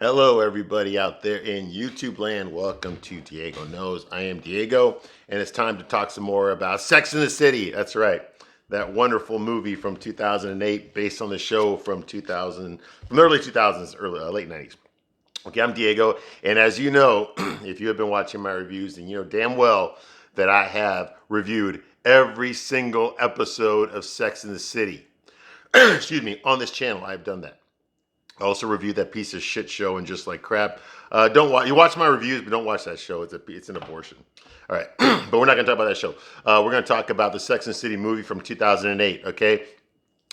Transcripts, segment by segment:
Hello, everybody out there in YouTube land. Welcome to Diego Knows. I am Diego, and it's time to talk some more about Sex and the City. That's right, that wonderful movie from 2008, based on the show from from the early 2000s, late 90s. Okay, I'm Diego, and as you know, if you have been watching my reviews, then you know damn well that I have reviewed every single episode of Sex and the City. Excuse me, on this channel, I've done that. I also reviewed that piece of shit show and Just Like Crap. Don't watch. You watch my reviews, but don't watch that show. It's an abortion. All right, but we're not going to talk about that show. We're going to talk about the Sex and the City movie from 2008. Okay,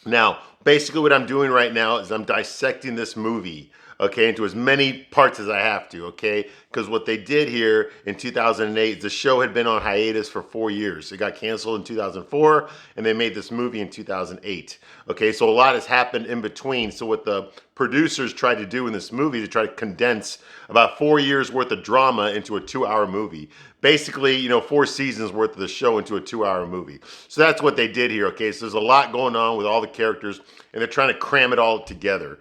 now basically what I'm doing right now is I'm dissecting this movie, okay, into as many parts as I have to, okay? Because what they did here in 2008, the show had been on hiatus for 4 years. It got canceled in 2004, and they made this movie in 2008. Okay, so a lot has happened in between. So what the producers tried to do in this movie, to try to condense about 4 years worth of drama into a 2-hour movie. Basically, 4 seasons worth of the show into a 2-hour movie. So that's what they did here, okay? So there's a lot going on with all the characters, and they're trying to cram it all together.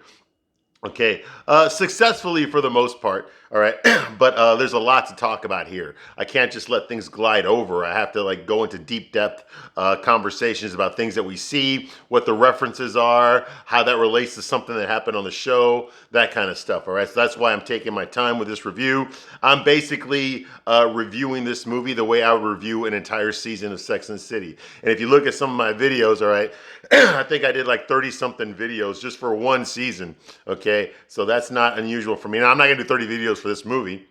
Okay, successfully for the most part, all right, but there's a lot to talk about here. I can't just let things glide over. I have to go into deep depth conversations about things that we see, what the references are, how that relates to something that happened on the show, that kind of stuff, all right? So that's why I'm taking my time with this review. I'm basically reviewing this movie the way I would review an entire season of Sex and the City. And if you look at some of my videos, all right, I think I did 30-something videos just for one season, okay? So that's not unusual for me. Now, I'm not going to do 30 videos for this movie.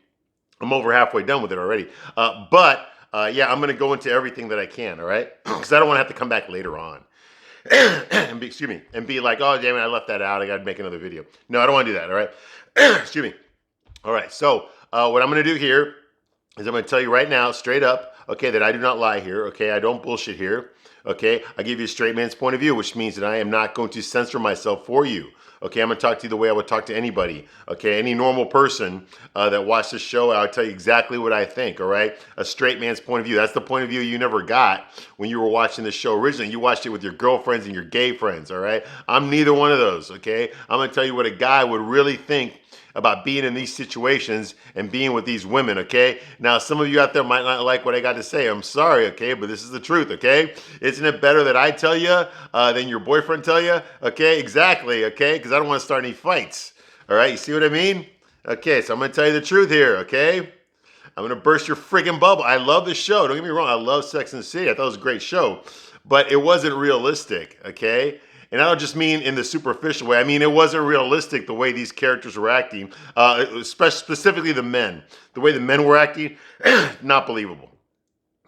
I'm over halfway done with it already. Yeah, I'm going to go into everything that I can, all right? Because I don't want to have to come back later on and be like, oh, damn it, I left that out. I got to make another video. No, I don't want to do that, all right? Excuse me. All right, so what I'm going to do here is I'm going to tell you right now, straight up, okay, that I do not lie here, okay? I don't bullshit here, okay? I give you a straight man's point of view, which means that I am not going to censor myself for you. Okay, I'm going to talk to you the way I would talk to anybody. Okay, any normal person that watched this show, I'll tell you exactly what I think, all right? A straight man's point of view. That's the point of view you never got when you were watching the show originally. You watched it with your girlfriends and your gay friends, all right? I'm neither one of those, okay? I'm going to tell you what a guy would really think about being in these situations and being with these women, okay? Now, some of you out there might not like what I got to say. I'm sorry, okay? But this is the truth, okay? Isn't it better that I tell you than your boyfriend tell you? Okay, exactly, okay? Because I don't want to start any fights, all right? You see what I mean? Okay, so I'm going to tell you the truth here, okay? I'm going to burst your friggin' bubble. I love the show. Don't get me wrong. I love Sex and the City. I thought it was a great show. But it wasn't realistic, okay? And I don't just mean in the superficial way. I mean, it wasn't realistic the way these characters were acting, specifically the men. The way the men were acting, not believable.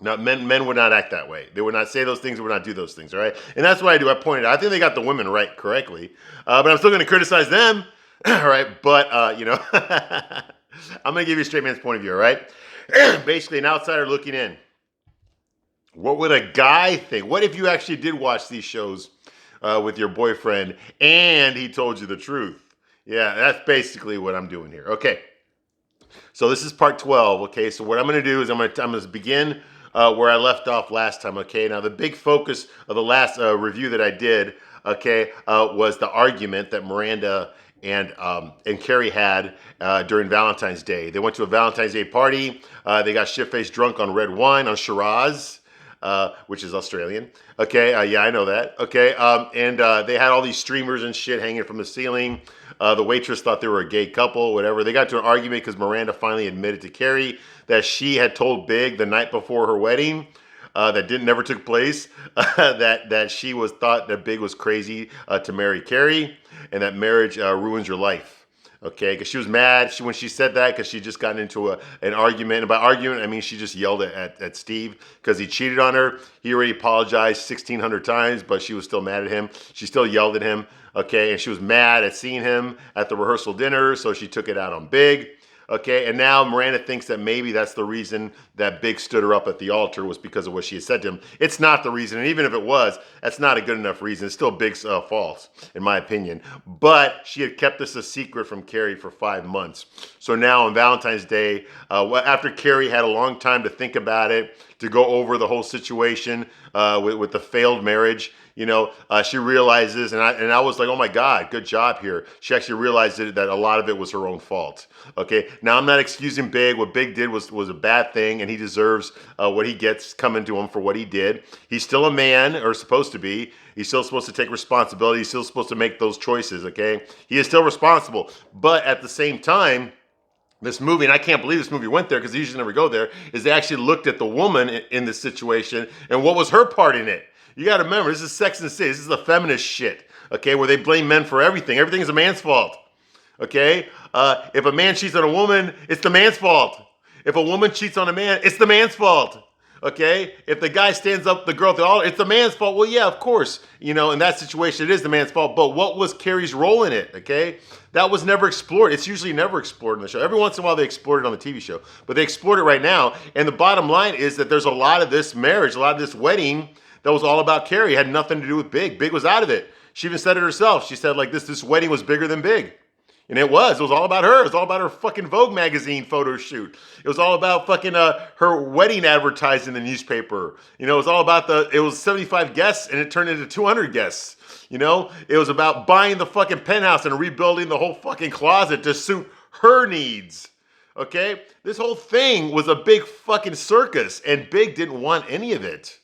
No, men would not act that way. They would not say those things. They would not do those things, all right? And that's what I do. I pointed out. I think they got the women right correctly. But I'm still going to criticize them, all right? But, I'm going to give you a straight man's point of view, all right? Basically, an outsider looking in. What would a guy think? What if you actually did watch these shows with your boyfriend and he told you the truth? Yeah, that's basically what I'm doing here. Okay, so this is part 12. Okay, so what I'm going to do is I'm going to begin where I left off last time. Okay, now the big focus of the last review that I did, okay, was the argument that Miranda and Carrie had during Valentine's Day. They went to a Valentine's Day party. They got shit-faced drunk on red wine, on Shiraz, which is Australian. Okay, yeah, I know that. Okay, and they had all these streamers and shit hanging from the ceiling. The waitress thought they were a gay couple, whatever. They got to an argument because Miranda finally admitted to Carrie that she had told Big the night before her wedding, that never took place, that she thought that Big was crazy to marry Carrie, and that marriage ruins your life. Okay, because she was mad when she said that, because she just gotten into an argument. And by argument, I mean she just yelled at Steve because he cheated on her. He already apologized 1,600 times, but she was still mad at him. She still yelled at him, okay, and she was mad at seeing him at the rehearsal dinner, so she took it out on Big. Okay, and now Miranda thinks that maybe that's the reason that Big stood her up at the altar, was because of what she had said to him. It's not the reason, and even if it was, that's not a good enough reason. It's still Big's fault, in my opinion. But she had kept this a secret from Carrie for 5 months. So now on Valentine's Day, after Carrie had a long time to think about it, to go over the whole situation with the failed marriage. She realizes, and I was like, oh my God, good job here. She actually realized that a lot of it was her own fault. Okay, now I'm not excusing Big. What Big did was a bad thing, and he deserves what he gets coming to him for what he did. He's still a man, or supposed to be. He's still supposed to take responsibility. He's still supposed to make those choices, okay? He is still responsible. But at the same time, this movie, and I can't believe this movie went there because they usually never go there, is they actually looked at the woman in this situation and what was her part in it. You got to remember, this is Sex and the City. This is the feminist shit, okay, where they blame men for everything. Everything is a man's fault, okay? If a man cheats on a woman, it's the man's fault. If a woman cheats on a man, it's the man's fault. Okay, if the guy stands up the girl, it's the man's fault. Well, yeah, of course, in that situation, it is the man's fault. But what was Carrie's role in it? Okay, that was never explored. It's usually never explored in the show. Every once in a while, they explored it on the TV show, but they explored it right now. And the bottom line is that there's a lot of this marriage, a lot of this wedding that was all about Carrie. It had nothing to do with Big. Big was out of it. She even said it herself. She said like this wedding was bigger than Big. And it was all about her. It was all about her fucking Vogue magazine photo shoot. It was all about fucking her wedding advertised in the newspaper. It was all about it was 75 guests and it turned into 200 guests. It was about buying the fucking penthouse and rebuilding the whole fucking closet to suit her needs. Okay? This whole thing was a big fucking circus and Big didn't want any of it.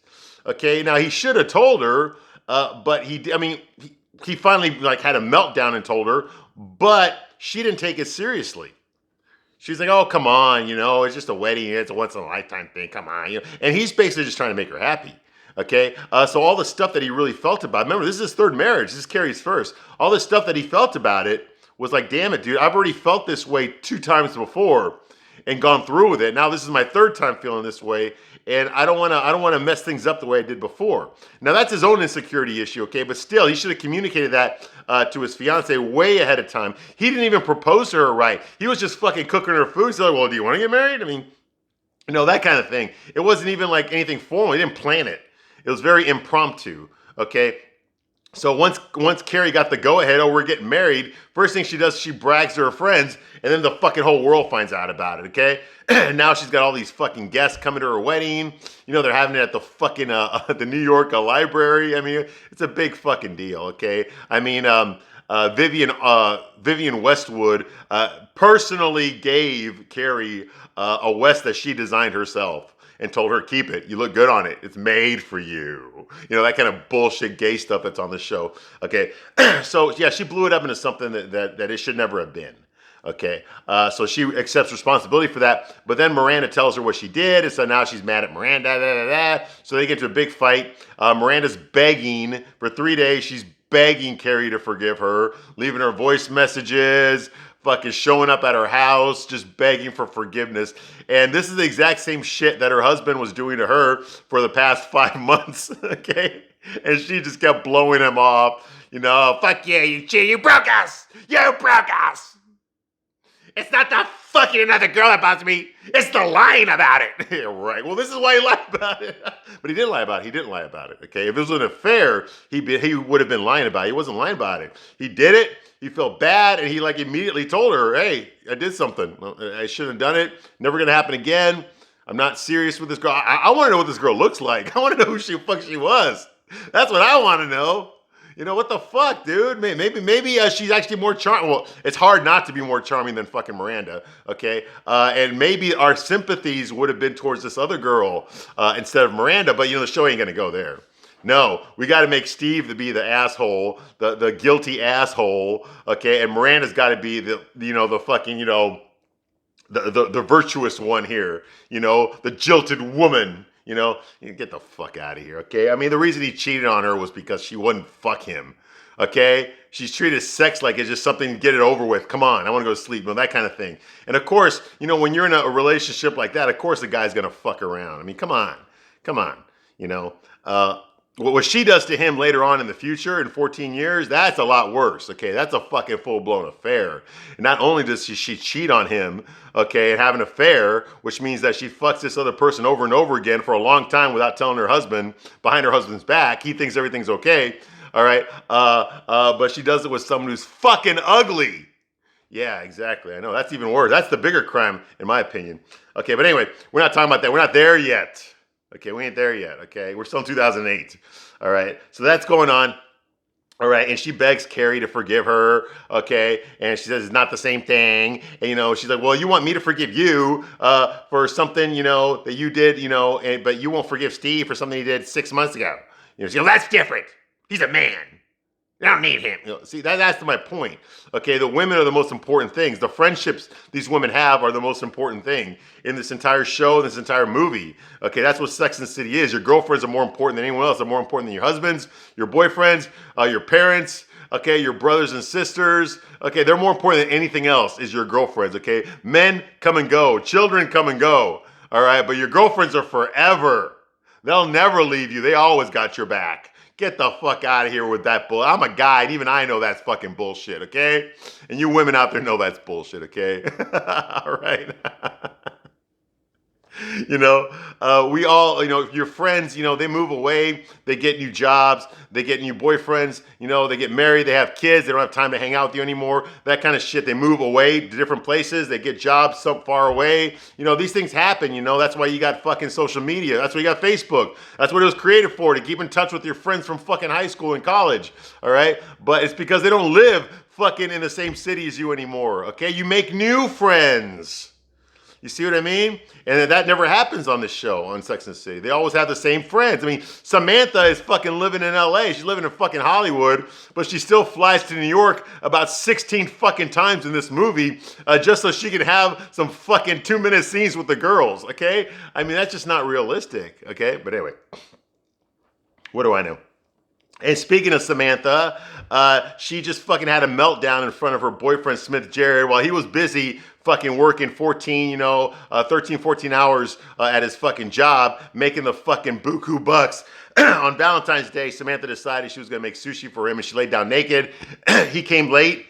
Okay? Now he should have told her, but he finally had a meltdown and told her, but she didn't take it seriously. She's like, oh, come on, it's just a wedding. It's a once-in-a-lifetime thing. Come on. And he's basically just trying to make her happy. Okay? So all the stuff that he really felt about, remember, this is his third marriage. This is Carrie's first. All the stuff that he felt about it was like, damn it, dude, I've already felt this way 2 times before and gone through with it. Now this is my 3rd time feeling this way. And I don't want to mess things up the way I did before. Now that's his own insecurity issue, okay? But still, he should have communicated that to his fiance way ahead of time. He didn't even propose to her right. He was just fucking cooking her food. So like, well, do you want to get married? That kind of thing. It wasn't even like anything formal. He didn't plan it. It was very impromptu, okay? So once Carrie got the go-ahead, oh, we're getting married, first thing she does, she brags to her friends, and then the fucking whole world finds out about it, okay? Now she's got all these fucking guests coming to her wedding. They're having it at the fucking, the New York library. It's a big fucking deal, okay? Vivian Westwood personally gave Carrie a West that she designed herself and told her, keep it. You look good on it. It's made for you. That kind of bullshit gay stuff that's on the show. Okay. So yeah, she blew it up into something that it should never have been. Okay. So she accepts responsibility for that. But then Miranda tells her what she did. And so now she's mad at Miranda. So they get to a big fight. Miranda's begging for 3 days. She's begging Carrie to forgive her, leaving her voice messages, fucking showing up at her house, just begging for forgiveness. And this is the exact same shit that her husband was doing to her for the past 5 months, okay? And she just kept blowing him off. Fuck yeah, you cheated, you broke us! You broke us! It's not the fucking another girl that bothers me, it's the lying about it. Yeah, right, well, this is why he lied about it. But he didn't lie about it, okay? If it was an affair, he would have been lying about it. He wasn't lying about it. He did it. He felt bad, and he immediately told her, hey, I did something. I shouldn't have done it. Never going to happen again. I'm not serious with this girl. I want to know what this girl looks like. I want to know who she was. That's what I want to know. What the fuck, dude? Maybe she's actually more charming. Well, it's hard not to be more charming than fucking Miranda, okay? And maybe our sympathies would have been towards this other girl instead of Miranda, but the show ain't going to go there. No, we got to make Steve to be the asshole, the guilty asshole, okay? And Miranda's got to be the fucking, the virtuous one here, the jilted woman, get the fuck out of here, okay? The reason he cheated on her was because she wouldn't fuck him, okay? She's treated sex like it's just something to get it over with. Come on, I want to go to sleep, that kind of thing. And of course, when you're in a relationship like that, of course the guy's going to fuck around. Come on, what she does to him later on in the future, in 14 years, that's a lot worse, okay? That's a fucking full-blown affair. And not only does she cheat on him, okay, and have an affair, which means that she fucks this other person over and over again for a long time without telling her husband, behind her husband's back. He thinks everything's okay, all right? But she does it with someone who's fucking ugly. Yeah, exactly. I know. That's even worse. That's the bigger crime, in my opinion. Okay, but anyway, we're not talking about that. We're not there yet. Okay, we ain't there yet. Okay, we're still in 2008. All right, so that's going on. All right, and she begs Carrie to forgive her, okay? And she says it's not the same thing. And, she's like, well, you want me to forgive you for something, that you did, but you won't forgive Steve for something he did 6 months ago. She's like, that's different. He's a man. I don't need him. See, that's my point. Okay, the women are the most important things. The friendships these women have are the most important thing in this entire show, this entire movie. Okay, that's what Sex and the City is. Your girlfriends are more important than anyone else. They're more important than your husbands, your boyfriends, your parents. Okay, your brothers and sisters. Okay, they're more important than anything else. Is your girlfriends. Okay, men come and go, children come and go. All right, but your girlfriends are forever. They'll never leave you. They always got your back. Get the fuck out of here with that bull. I'm a guy, and even I know that's fucking bullshit, okay? And you women out there know that's bullshit, okay? All right. We all, your friends, they move away, they get new jobs, they get new boyfriends, they get married, they have kids, they don't have time to hang out with you anymore, that kind of shit. They move away to different places, they get jobs so far away. These things happen, that's why you got fucking social media. That's why you got Facebook. That's what it was created for, to keep in touch with your friends from fucking high school and college, all right? But it's because they don't live fucking in the same city as you anymore, okay? You make new friends. You see what I mean? And that never happens on this show, on Sex and the City. They always have the same friends. I mean, Samantha is fucking living in LA. She's living in fucking Hollywood, but she still flies to New York about 16 fucking times in this movie just so she can have some fucking 2-minute scenes with the girls, okay? I mean, that's just not realistic, okay? But anyway, what do I know? And speaking of Samantha, she just fucking had a meltdown in front of her boyfriend, Smith Jerrod, while he was busy fucking working 13, 14 hours at his fucking job, making the fucking buku bucks. On Valentine's Day, Samantha decided she was going to make sushi for him, and she laid down naked. He came late.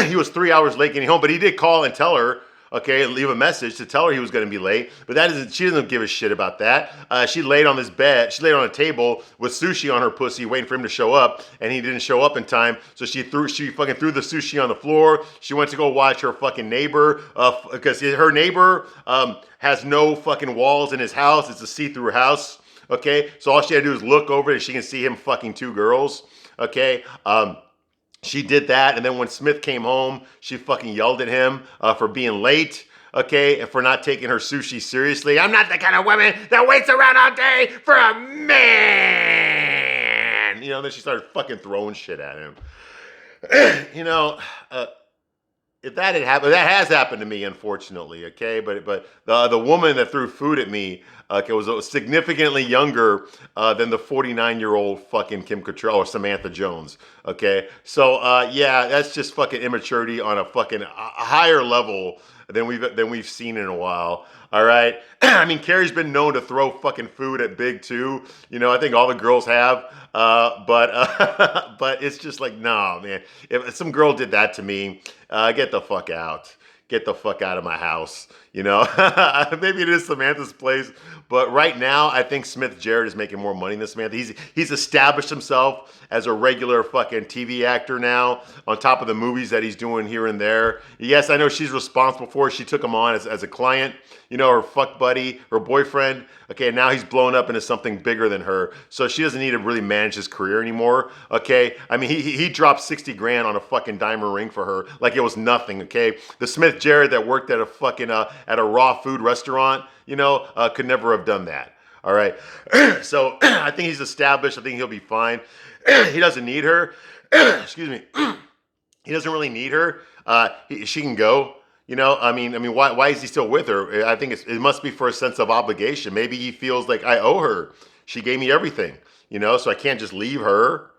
He was 3 hours late getting home, but he did call and tell her, okay, leave a message to tell her he was going to be late. But she doesn't give a shit about that. She laid on this bed. She laid on a table with sushi on her pussy, waiting for him to show up, and he didn't show up in time. So she fucking threw the sushi on the floor. She went to go watch her fucking neighbor, because her neighbor has no fucking walls in his house. It's a see-through house. Okay, so all she had to do is look over it, and she can see him fucking 2 girls. Okay. She did that, and then when Smith came home, she fucking yelled at him for being late, okay, and for not taking her sushi seriously. I'm not the kind of woman that waits around all day for a man. Then she started fucking throwing shit at him. If that had happened, that has happened to me, unfortunately, okay? But the woman that threw food at me was significantly younger than the 49-year-old fucking Kim Cattrall or Samantha Jones, okay? So, yeah, that's just fucking immaturity on a fucking higher level than we've seen in a while. All right. I mean, Carrie's been known to throw fucking food at Big too. I think all the girls have. But it's just like, no, man. If some girl did that to me, get the fuck out. Get the fuck out of my house. Maybe it is Samantha's place, but right now I think Smith Jerrod is making more money than Samantha. He's established himself as a regular fucking TV actor now, on top of the movies that he's doing here and there. Yes, I know she's responsible for it. She took him on as a client, her fuck buddy, her boyfriend. Okay, now he's blown up into something bigger than her, so she doesn't need to really manage his career anymore. Okay, I mean he dropped 60 grand on a fucking diamond ring for her like it was nothing. Okay, the Smith Jerrod that worked at a fucking at a raw food restaurant, could never have done that. All right, so I think he's established. I think he'll be fine. He doesn't need her. Excuse me. He doesn't really need her. She can go. I mean, why is he still with her? I think it must be for a sense of obligation. Maybe he feels like I owe her. She gave me everything, so I can't just leave her,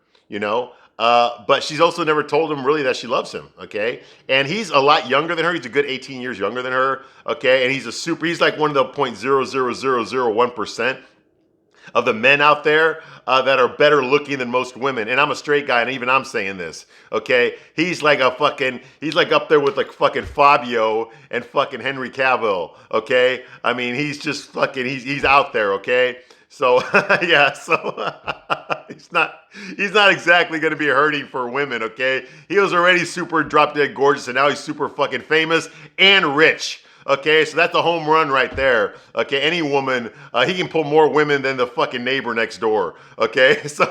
but she's also never told him really that she loves him, okay? And he's a lot younger than her. He's a good 18 years younger than her, okay? And he's like one of the 0.00001% of the men out there that are better looking than most women. And I'm a straight guy, and even I'm saying this, okay? He's like up there with like fucking Fabio and fucking Henry Cavill, okay? I mean, he's just fucking, he's out there, okay? So, yeah, so he's not exactly going to be hurting for women, okay? He was already super drop dead gorgeous, and now he's super fucking famous and rich. Okay, so that's a home run right there. Okay, any woman, he can pull more women than the fucking neighbor next door. Okay, so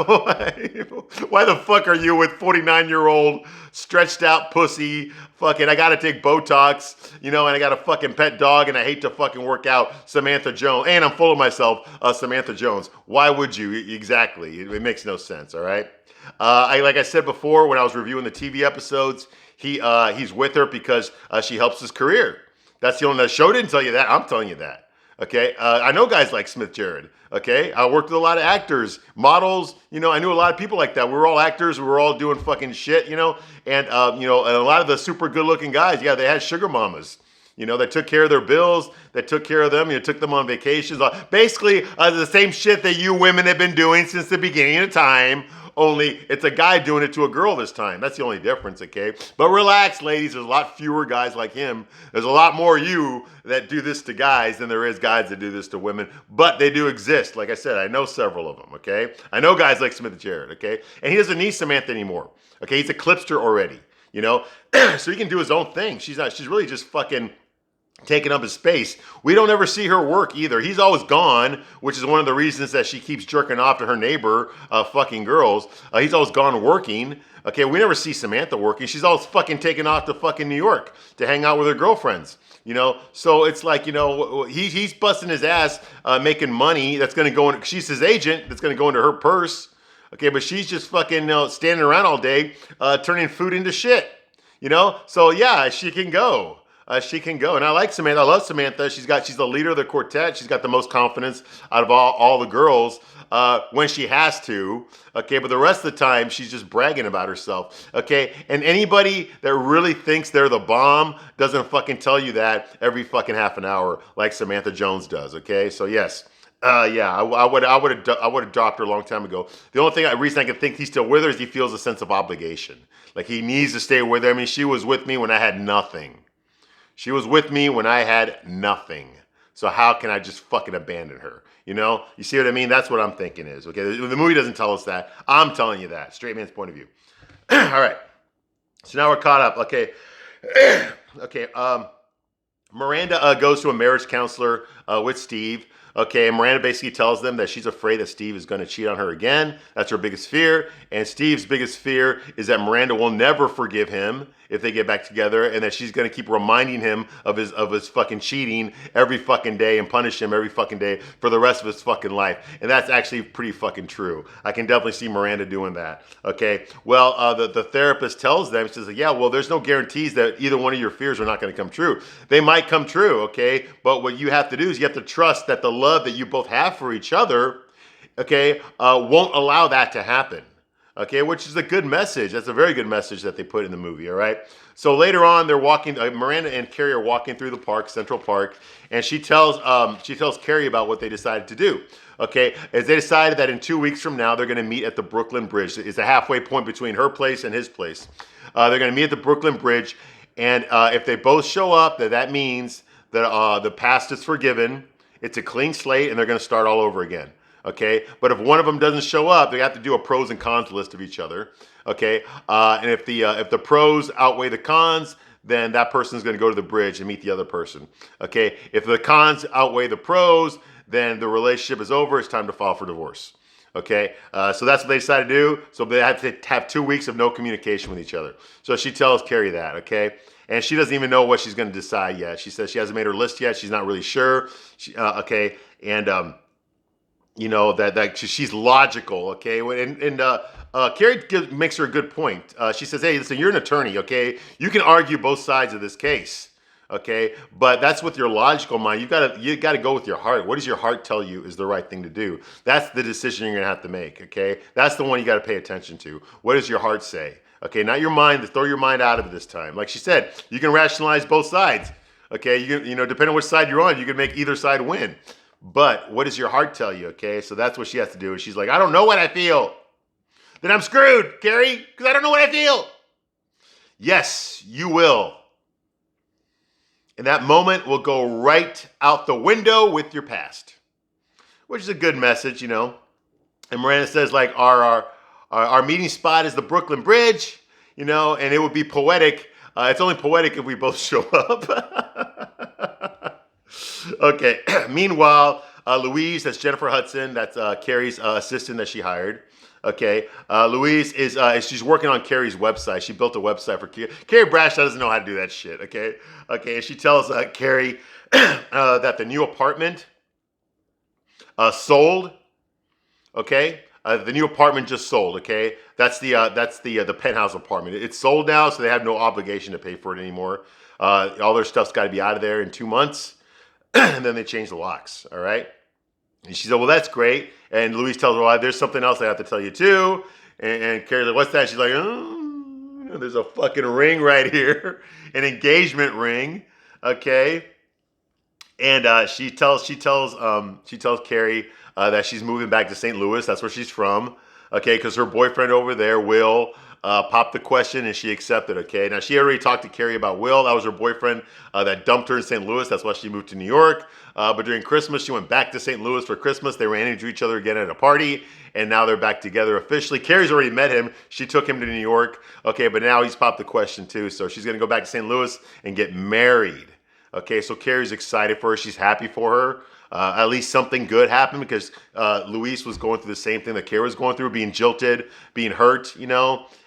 why the fuck are you with 49-year-old stretched out pussy? Fucking, I gotta take Botox, and I got a fucking pet dog, and I hate to fucking work out, Samantha Jones, and I'm full of myself, Samantha Jones. Why would you? Exactly, it makes no sense. All right. Like I said before, when I was reviewing the TV episodes, he's with her because she helps his career. That's the show didn't tell you that. I'm telling you that. Okay. I know guys like Smith Jerrod. Okay. I worked with a lot of actors, models. I knew a lot of people like that. We were all actors. We were all doing fucking shit. And a lot of the super good looking guys, yeah, they had sugar mamas. That took care of their bills, that took care of them, took them on vacations. Basically, the same shit that you women have been doing since the beginning of time. Only it's a guy doing it to a girl this time. That's the only difference, okay? But relax, ladies. There's a lot fewer guys like him. There's a lot more you that do this to guys than there is guys that do this to women. But they do exist. Like I said, I know several of them, okay? I know guys like Smith Jerrod, okay? And he doesn't need Samantha anymore, okay? He's eclipsed her already, So he can do his own thing. She's really just fucking taking up his space. We don't ever see her work either. He's always gone, which is one of the reasons that she keeps jerking off to her neighbor, fucking girls. He's always gone working. Okay, we never see Samantha working. She's always fucking taking off to fucking New York to hang out with her girlfriends. So it's like, he's busting his ass making money that's going to go in. She's his agent that's going to go into her purse. Okay, but she's just fucking standing around all day turning food into shit. So yeah, she can go. She can go. And I like Samantha. I love Samantha. She's the leader of the quartet. She's got the most confidence out of all the girls when she has to. Okay, but the rest of the time, she's just bragging about herself. Okay, and anybody that really thinks they're the bomb doesn't fucking tell you that every fucking half an hour like Samantha Jones does. Okay, so yes. I would have dropped her a long time ago. The only reason I can think he's still with her is he feels a sense of obligation. Like he needs to stay with her. I mean, she was with me when I had nothing. She was with me when I had nothing. So how can I just fucking abandon her? You see what I mean? That's what I'm thinking is, okay? The movie doesn't tell us that. I'm telling you that. Straight man's point of view. All right. So now we're caught up. Okay. Okay. Miranda goes to a marriage counselor with Steve. Okay, and Miranda basically tells them that she's afraid that Steve is going to cheat on her again. That's her biggest fear. And Steve's biggest fear is that Miranda will never forgive him if they get back together, and that she's going to keep reminding him of his fucking cheating every fucking day and punish him every fucking day for the rest of his fucking life. And that's actually pretty fucking true. I can definitely see Miranda doing that. Okay, well, the therapist tells them, she says, yeah, well, there's no guarantees that either one of your fears are not going to come true. They might come true, okay? But what you have to do is you have to trust that the love that you both have for each other, okay, won't allow that to happen. Okay, which is a good message. That's a very good message that they put in the movie, all right? So later on, they're walking, Miranda and Carrie are walking through the park, Central Park, and she tells Carrie about what they decided to do. Okay, as they decided that in 2 weeks from now, they're going to meet at the Brooklyn Bridge. It's a halfway point between her place and his place. They're going to meet at the Brooklyn Bridge, and if they both show up, that means that the past is forgiven, it's a clean slate, and they're going to start all over again. Okay, but if one of them doesn't show up, they have to do a pros and cons list of each other. Okay, and if the pros outweigh the cons, then that person is going to go to the bridge and meet the other person. Okay, if the cons outweigh the pros, then the relationship is over. It's time to file for divorce. Okay, so that's what they decided to do. So they had to have 2 weeks of no communication with each other. So she tells Carrie that. Okay. And she doesn't even know what she's going to decide yet. She says she hasn't made her list yet. She's not really sure. Okay, and that she's logical, okay? And Carrie makes her a good point. She says, hey, listen, you're an attorney, okay? You can argue both sides of this case, okay? But that's with your logical mind. You gotta go with your heart. What does your heart tell you is the right thing to do? That's the decision you're gonna have to make, okay? That's the one you gotta pay attention to. What does your heart say? Okay, not your mind. Throw your mind out of it this time. Like she said, you can rationalize both sides, okay? Depending on which side you're on, you can make either side win. But what does your heart tell you, okay? So that's what she has to do. And she's like, I don't know what I feel. Then I'm screwed, Carrie, because I don't know what I feel. Yes, you will. And that moment will go right out the window with your past, which is a good message, And Miranda says, like, our meeting spot is the Brooklyn Bridge, and it would be poetic. It's only poetic if we both show up. Okay. Meanwhile, Louise, that's Jennifer Hudson. That's Carrie's assistant that she hired. Okay. Louise is she's working on Carrie's website. She built a website for Carrie. Carrie Bradshaw doesn't know how to do that shit. Okay. Okay. And she tells Carrie that the new apartment sold. Okay. The new apartment just sold. Okay, that's the penthouse apartment. It's sold now, so they have no obligation to pay for it anymore. All their stuff's got to be out of there in 2 months, and then they change the locks. All right. And she said, "Well, that's great." And Louise tells her, "Well, there's something else I have to tell you too." And Carrie's like, "What's that?" She's like, "Oh, there's a fucking ring right here, an engagement ring." Okay. And she tells Carrie that she's moving back to St. Louis. That's where she's from. Okay, because her boyfriend over there, Will, popped the question and she accepted. Okay, now she already talked to Carrie about Will. That was her boyfriend that dumped her in St. Louis. That's why she moved to New York. But during Christmas, she went back to St. Louis for Christmas. They ran into each other again at a party, and now they're back together officially. Carrie's already met him. She took him to New York. Okay, but now he's popped the question too. So she's gonna go back to St. Louis and get married. Okay, so Carrie's excited for her. She's happy for her. At least something good happened because Louise was going through the same thing that Carrie was going through, being jilted, being hurt, and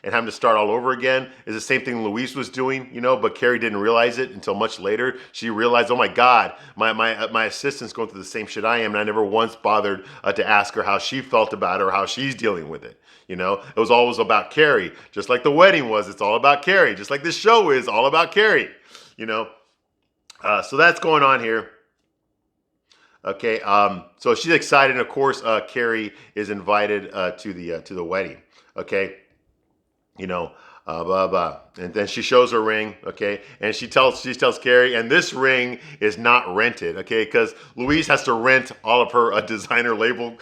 having to start all over again. Is the same thing Louise was doing, but Carrie didn't realize it until much later. She realized, oh my God, my assistant's going through the same shit I am, and I never once bothered to ask her how she felt about it or how she's dealing with it. It was always about Carrie, just like the wedding was. It's all about Carrie, just like this show is all about Carrie. So that's going on here. Okay, so she's excited, and of course, Carrie is invited to the wedding. Okay, blah blah, and then she shows her ring. Okay, and she tells Carrie, and this ring is not rented. Okay, because Louise has to rent all of her designer label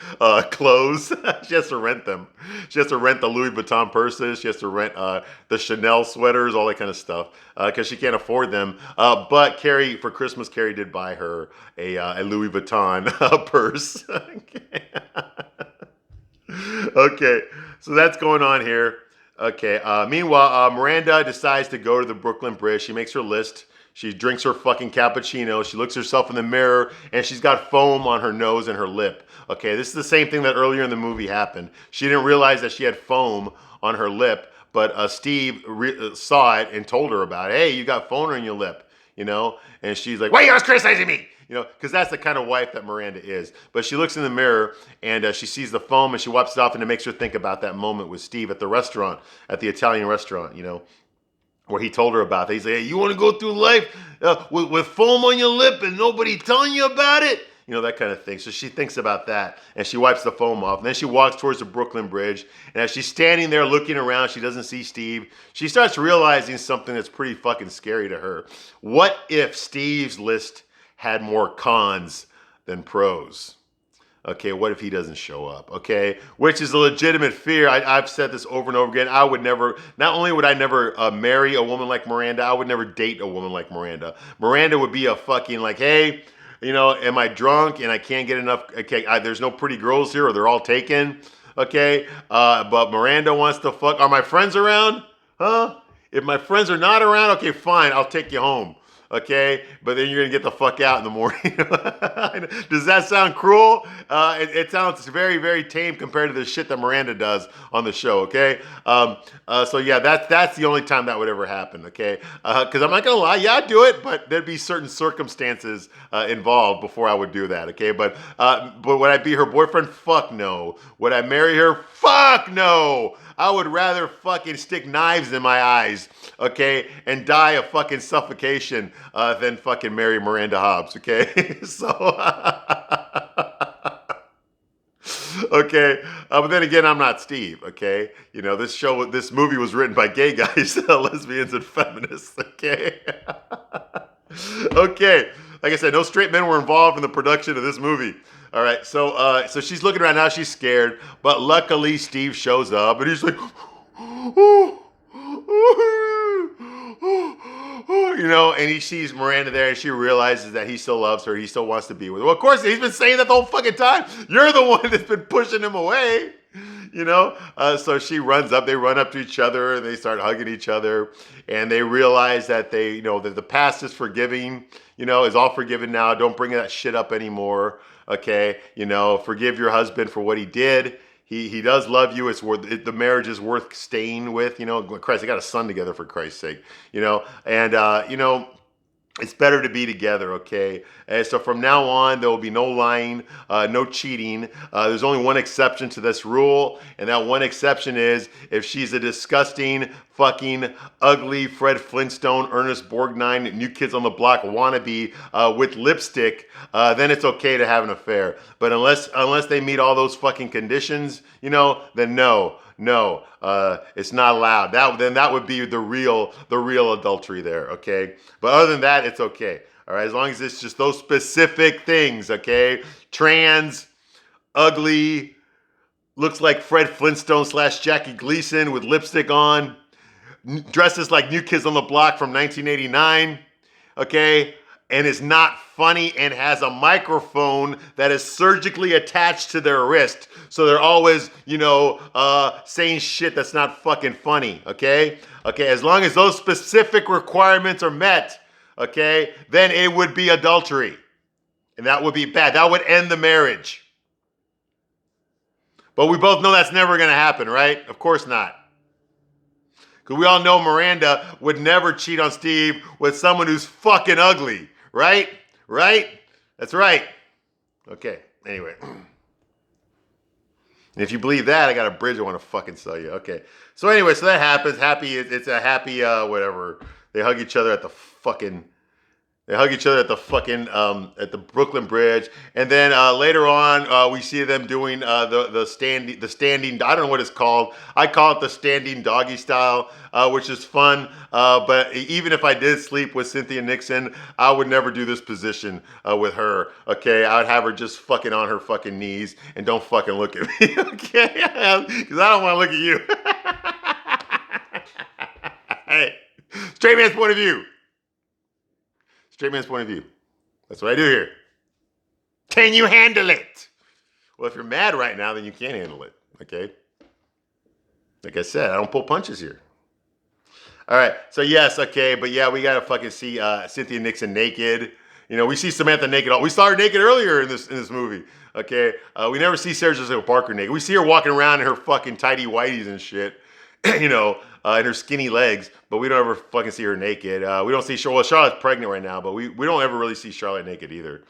clothes. She has to rent them. She has to rent the Louis Vuitton purses. She has to rent the Chanel sweaters, all that kind of stuff, because she can't afford them. But Carrie, for Christmas, Carrie did buy her a Louis Vuitton purse. Okay, so that's going on here. Okay. Meanwhile, Miranda decides to go to the Brooklyn Bridge. She makes her list. She drinks her fucking cappuccino. She looks herself in the mirror, and she's got foam on her nose and her lip. Okay, this is the same thing that earlier in the movie happened. She didn't realize that she had foam on her lip, but Steve saw it and told her about it. Hey, you got foam on your lip, And she's like, "Why are you always criticizing me?" Because that's the kind of wife that Miranda is. But she looks in the mirror and she sees the foam and she wipes it off, and it makes her think about that moment with Steve at the restaurant, at the Italian restaurant, where he told her about that. He's like, "Hey, you want to go through life with foam on your lip and nobody telling you about it?" That kind of thing. So she thinks about that and she wipes the foam off. And then she walks towards the Brooklyn Bridge. And as she's standing there looking around, she doesn't see Steve. She starts realizing something that's pretty fucking scary to her. What if Steve's list had more cons than pros? Okay, what if he doesn't show up? Okay, which is a legitimate fear. I've said this over and over again. I would never, not only would I never marry a woman like Miranda, I would never date a woman like Miranda. Miranda would be a fucking like, hey, am I drunk and I can't get enough? Okay, there's no pretty girls here or they're all taken. Okay, but Miranda wants to fuck. Are my friends around? Huh? If my friends are not around, okay, fine, I'll take you home. Okay, but then you're gonna get the fuck out in the morning. Does that sound cruel? It sounds very, very tame compared to the shit that Miranda does on the show. Okay, so yeah, that's the only time that would ever happen. Okay, because I'm not gonna lie, yeah, I'd do it, but there'd be certain circumstances involved before I would do that. Okay, but would I be her boyfriend? Fuck no. Would I marry her? Fuck no. I would rather fucking stick knives in my eyes, okay, and die of fucking suffocation than fucking marry Miranda Hobbs, okay? So, okay, but then again, I'm not Steve, okay? This movie was written by gay guys, lesbians, and feminists, okay? Okay, like I said, no straight men were involved in the production of this movie. All right, so she's looking around now. She's scared, but luckily Steve shows up, and he's like, and he sees Miranda there, and she realizes that he still loves her. He still wants to be with her. Well, of course, he's been saying that the whole fucking time. You're the one that's been pushing him away. So she runs up, they run up to each other, they start hugging each other, and they realize that that the past is forgiving, is all forgiven now. Don't bring that shit up anymore. Okay. Forgive your husband for what he did. He does love you. The marriage is worth staying with. Christ, they got a son together, for Christ's sake. And it's better to be together, okay? And so from now on, there will be no lying, no cheating. There's only one exception to this rule, and that one exception is if she's a disgusting, fucking, ugly Fred Flintstone, Ernest Borgnine, New Kids on the Block wannabe with lipstick, then it's okay to have an affair. But unless they meet all those fucking conditions, then no. No, it's not allowed. That would be the real adultery there, okay? But other than that, it's okay. All right, as long as it's just those specific things, okay? Trans, ugly, looks like Fred Flintstone / Jackie Gleason with lipstick on, dresses like New Kids on the Block from 1989, okay? And is not funny and has a microphone that is surgically attached to their wrist. So they're always, saying shit that's not fucking funny, okay? Okay, as long as those specific requirements are met, okay, then it would be adultery. And that would be bad. That would end the marriage. But we both know that's never going to happen, right? Of course not. Because we all know Miranda would never cheat on Steve with someone who's fucking ugly. Right? Right? That's right. Okay. Anyway. And if you believe that, I got a bridge I want to fucking sell you. Okay. So anyway, so that happens. It's a happy, whatever. They hug each other at the fucking at the Brooklyn Bridge, and then later on we see them doing the standing. I don't know what it's called. I call it the standing doggy style, which is fun. But even if I did sleep with Cynthia Nixon, I would never do this position with her. Okay, I would have her just fucking on her fucking knees and don't fucking look at me. Okay, because I don't want to look at you. Hey, straight man's point of view. Straight man's point of view. That's what I do here. Can you handle it? Well, if you're mad right now, then you can't handle it. Okay? Like I said, I don't pull punches here. All right. So yes, okay, but yeah, we gotta fucking see Cynthia Nixon naked. We see Samantha naked. We saw her naked earlier in this movie. Okay. We never see Sarah Jessica Parker naked. We see her walking around in her fucking tighty whities and shit. And her skinny legs, but we don't ever fucking see her naked. We don't see Charlotte. Well, Charlotte's pregnant right now, but we don't ever really see Charlotte naked either.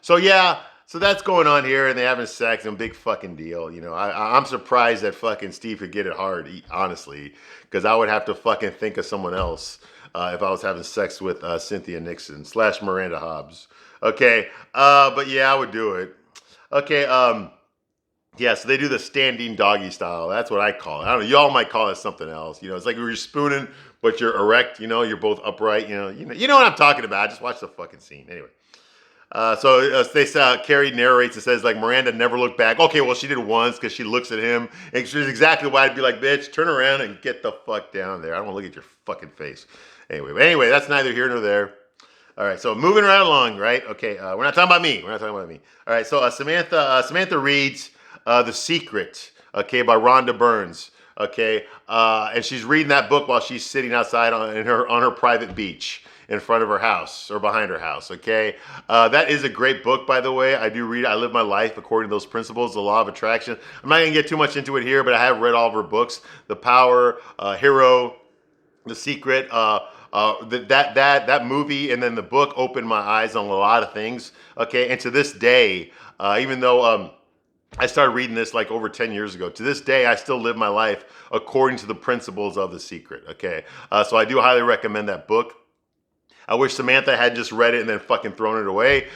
So that's going on here, and they having sex, and big fucking deal. I'm surprised that fucking Steve could get it hard, honestly, because I would have to fucking think of someone else if I was having sex with Cynthia Nixon / Miranda Hobbs. Okay, but yeah, I would do it. Okay, yeah, so they do the standing doggy style. That's what I call it. I don't know. Y'all might call it something else. It's like you're spooning, but you're erect. You're both upright. You know what I'm talking about. Just watch the fucking scene. Anyway, Carrie narrates and says like Miranda never looked back. Okay, well she did once because she looks at him, and she's exactly why I'd be like, bitch, turn around and get the fuck down there. I don't want to look at your fucking face. Anyway, that's neither here nor there. All right, so moving right along. Right? Okay, we're not talking about me. All right, so Samantha reads The Secret, okay, by Rhonda Burns, okay, and she's reading that book while she's sitting outside on her private beach in front of her house or behind her house, okay. That is a great book, by the way. I do read it. I live my life according to those principles, the law of attraction. I'm not gonna get too much into it here, but I have read all of her books: The Power, Hero, The Secret. That movie and then the book opened my eyes on a lot of things, okay. And to this day, even though I started reading this like over 10 years ago. To this day, I still live my life according to the principles of The Secret, okay? So I do highly recommend that book. I wish Samantha had just read it and then fucking thrown it away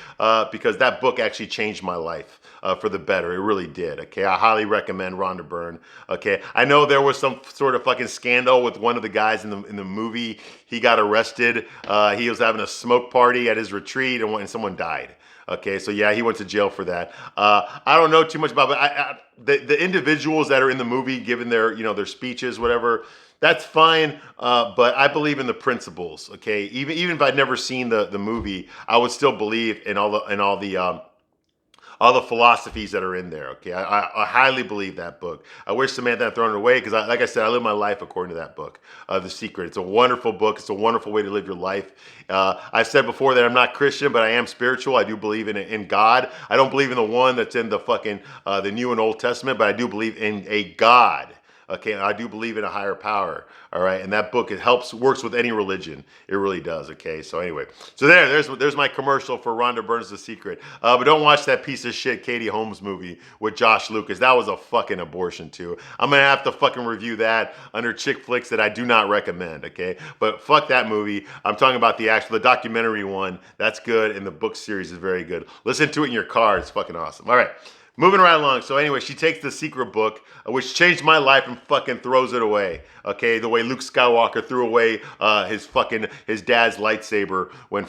because that book actually changed my life for the better. It really did, okay? I highly recommend Rhonda Byrne, okay? I know there was some sort of fucking scandal with one of the guys in the movie. He got arrested. He was having a smoke party at his retreat and someone died. Okay, so yeah, he went to jail for that. I don't know too much about it, but the individuals that are in the movie giving their speeches, whatever, that's fine. But I believe in the principles. Okay, even if I'd never seen the movie, I would still believe in all the all the philosophies that are in there. Okay, I highly believe that book. I wish Samantha had thrown it away because, like I said, I live my life according to that book, The Secret. It's a wonderful book. It's a wonderful way to live your life. I've said before that I'm not Christian, but I am spiritual. I do believe in God. I don't believe in the one that's in the fucking the New and Old Testament, but I do believe in a God. Okay, I do believe in a higher power. All right, and that book, it works with any religion. It really does. Okay, so anyway, so there's my commercial for Rhonda Byrne's The Secret. But don't watch that piece of shit Katie Holmes movie with Josh Lucas. That was a fucking abortion too. I'm gonna have to fucking review that under chick flicks that I do not recommend. Okay, but fuck that movie. I'm talking about the documentary one. That's good, and the book series is very good. Listen to it in your car. It's fucking awesome. All right. Moving right along. So anyway, she takes the secret book, which changed my life, and fucking throws it away. Okay, the way Luke Skywalker threw away his dad's lightsaber when Ray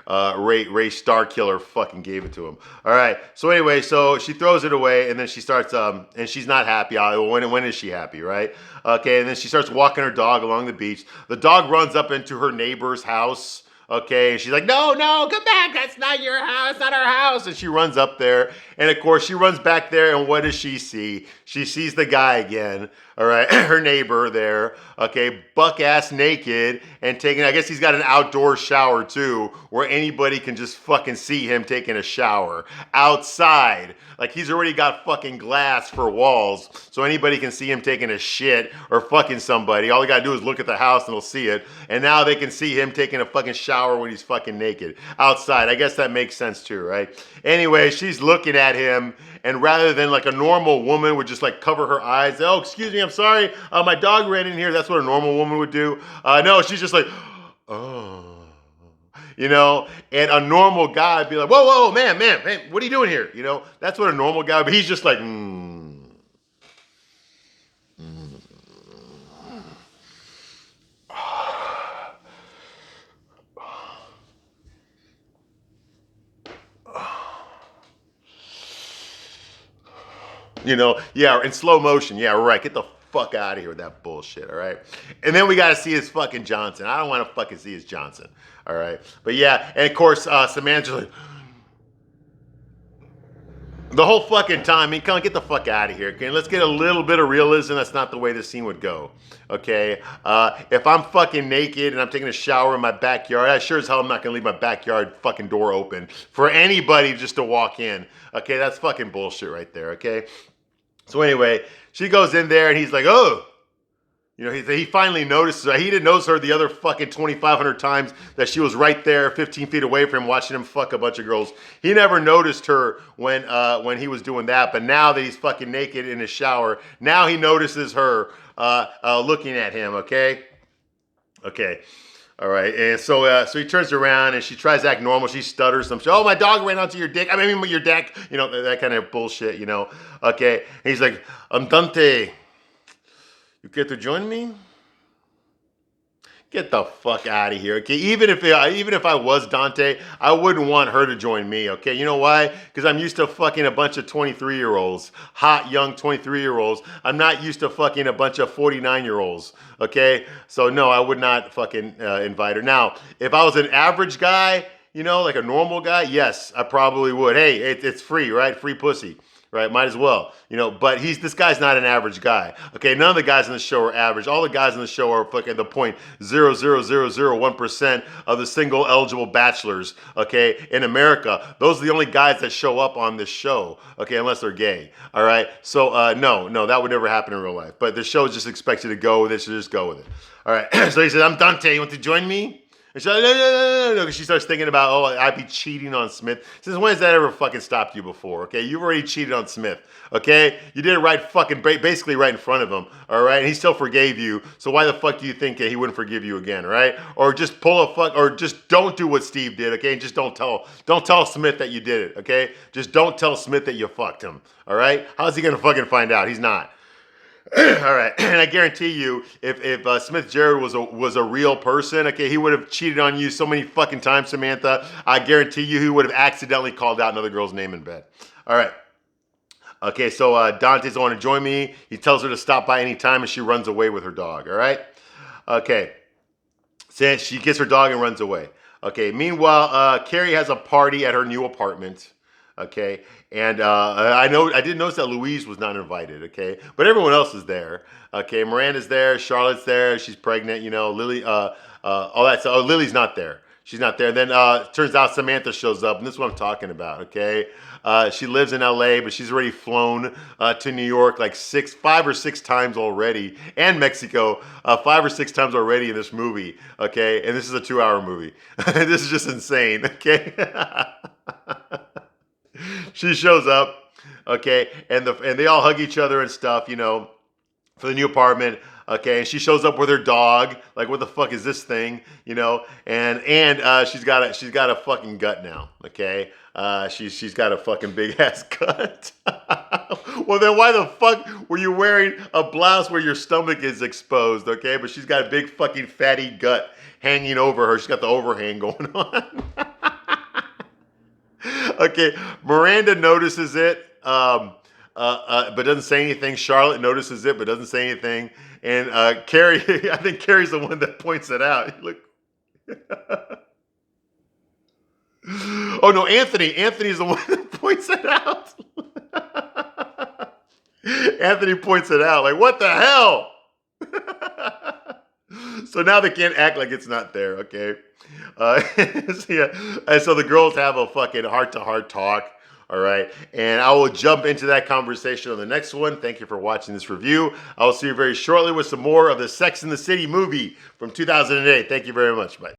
Starkiller fucking gave it to him. All right. So anyway, so she throws it away, and then she starts and she's not happy. When is she happy, right? Okay, and then she starts walking her dog along the beach. The dog runs up into her neighbor's house. Okay, and she's like, no, come back. That's not your house, not our house. And she runs up there. And of course, she runs back there. And what does she see? She sees the guy again. All right, her neighbor there. Okay, buck ass naked and taking, I guess he's got an outdoor shower too, where anybody can just fucking see him taking a shower outside. Like he's already got fucking glass for walls, so anybody can see him taking a shit or fucking somebody. All they gotta do is look at the house and they'll see it. And now they can see him taking a fucking shower when he's fucking naked outside. I guess that makes sense too, right? Anyway, she's looking at him, and rather than like a normal woman would just like cover her eyes, oh, excuse me, I'm sorry, my dog ran in here. That's what a normal woman would do. No, she's just like, oh. You know, and a normal guy would be like, whoa, man, what are you doing here? You know, that's what a normal guy would be. He's just like, You know, yeah, in slow motion. Yeah, right. Get the fuck out of here with that bullshit, all right? And then we got to see his fucking Johnson. I don't want to fucking see his Johnson, all right? But yeah, and of course, Samantha's like, the whole fucking time, I mean, come on, get the fuck out of here, okay? Let's get a little bit of realism. That's not the way this scene would go, okay? If I'm fucking naked and I'm taking a shower in my backyard, I sure as hell I'm not gonna leave my backyard fucking door open for anybody just to walk in, okay? That's fucking bullshit right there, okay? So anyway, she goes in there and he's like, oh. You know, he finally notices her. He didn't notice her the other fucking 2,500 times that she was right there 15 feet away from him watching him fuck a bunch of girls. He never noticed her when he was doing that. But now that he's fucking naked in his shower, now he notices her looking at him, okay? Okay. All right, and so he turns around and she tries to act normal. She stutters some shit. Oh, my dog ran onto your dick. I mean, your deck. You know, that kind of bullshit, you know. Okay, and he's like, Dante, you care to join me? Get the fuck out of here, okay? Even if I was Dante, I wouldn't want her to join me, okay? You know why? Because I'm used to fucking a bunch of 23-year-olds, hot young 23-year-olds. I'm not used to fucking a bunch of 49-year-olds, okay? So no, I would not fucking invite her. Now, if I was an average guy, you know, like a normal guy, yes, I probably would. Hey, it's free, right? Free pussy. Right, might as well, you know. But this guy's not an average guy. Okay, none of the guys in the show are average. All the guys in the show are fucking the 0.00001% of the single eligible bachelors. Okay, in America, those are the only guys that show up on this show. Okay, unless they're gay. All right, so no, that would never happen in real life. But the show just expects you to go with it, so just go with it. All right, so he said, "I'm Dante. You want to join me?" And she's like, no, because she starts thinking about, oh, I'd be cheating on Smith. Since when has that ever fucking stopped you before, okay? You've already cheated on Smith, okay? You did it right fucking, basically right in front of him, all right? And he still forgave you, so why the fuck do you think he wouldn't forgive you again, right? Or just or just don't do what Steve did, okay? And just don't tell Smith that you did it, okay? Just don't tell Smith that you fucked him, all right? How's he gonna fucking find out? He's not. All right, and I guarantee you, if Smith Jared was a real person, okay, he would have cheated on you so many fucking times, Samantha. I guarantee you, he would have accidentally called out another girl's name in bed. All right. Okay, so Dante's want to join me. He tells her to stop by any time, and she runs away with her dog. All right. Okay. So she gets her dog and runs away. Okay. Meanwhile, Carrie has a party at her new apartment. Okay, and I didn't notice that Louise was not invited. Okay, but everyone else is there. Okay, Miranda's there, Charlotte's there. She's pregnant. Lily, all that. So Lily's not there. She's not there. Then turns out Samantha shows up, and this is what I'm talking about. Okay, she lives in L.A., but she's already flown to New York like 5 or 6 times already, and Mexico 5 or 6 times already in this movie. Okay, and this is a 2-hour movie. This is just insane. Okay. She shows up, okay, and they all hug each other and stuff, for the new apartment. Okay, and she shows up with her dog. Like, what the fuck is this thing? And she's got a fucking gut now. Okay, she's got a fucking big ass gut. Well, then why the fuck were you wearing a blouse where your stomach is exposed? Okay, but she's got a big fucking fatty gut hanging over her. She's got the overhang going on. Okay, Miranda notices it, but doesn't say anything. Charlotte notices it, but doesn't say anything. And Carrie, I think Carrie's the one that points it out. Look. Oh no, Anthony. Anthony's the one that points it out. Anthony points it out. Like, what the hell? So now they can't act like it's not there, okay? So yeah, and so the girls have a fucking heart-to-heart talk, all right? And I will jump into that conversation on the next one. Thank you for watching this review. I will see you very shortly with some more of the Sex and the City movie from 2008. Thank you very much. Bye.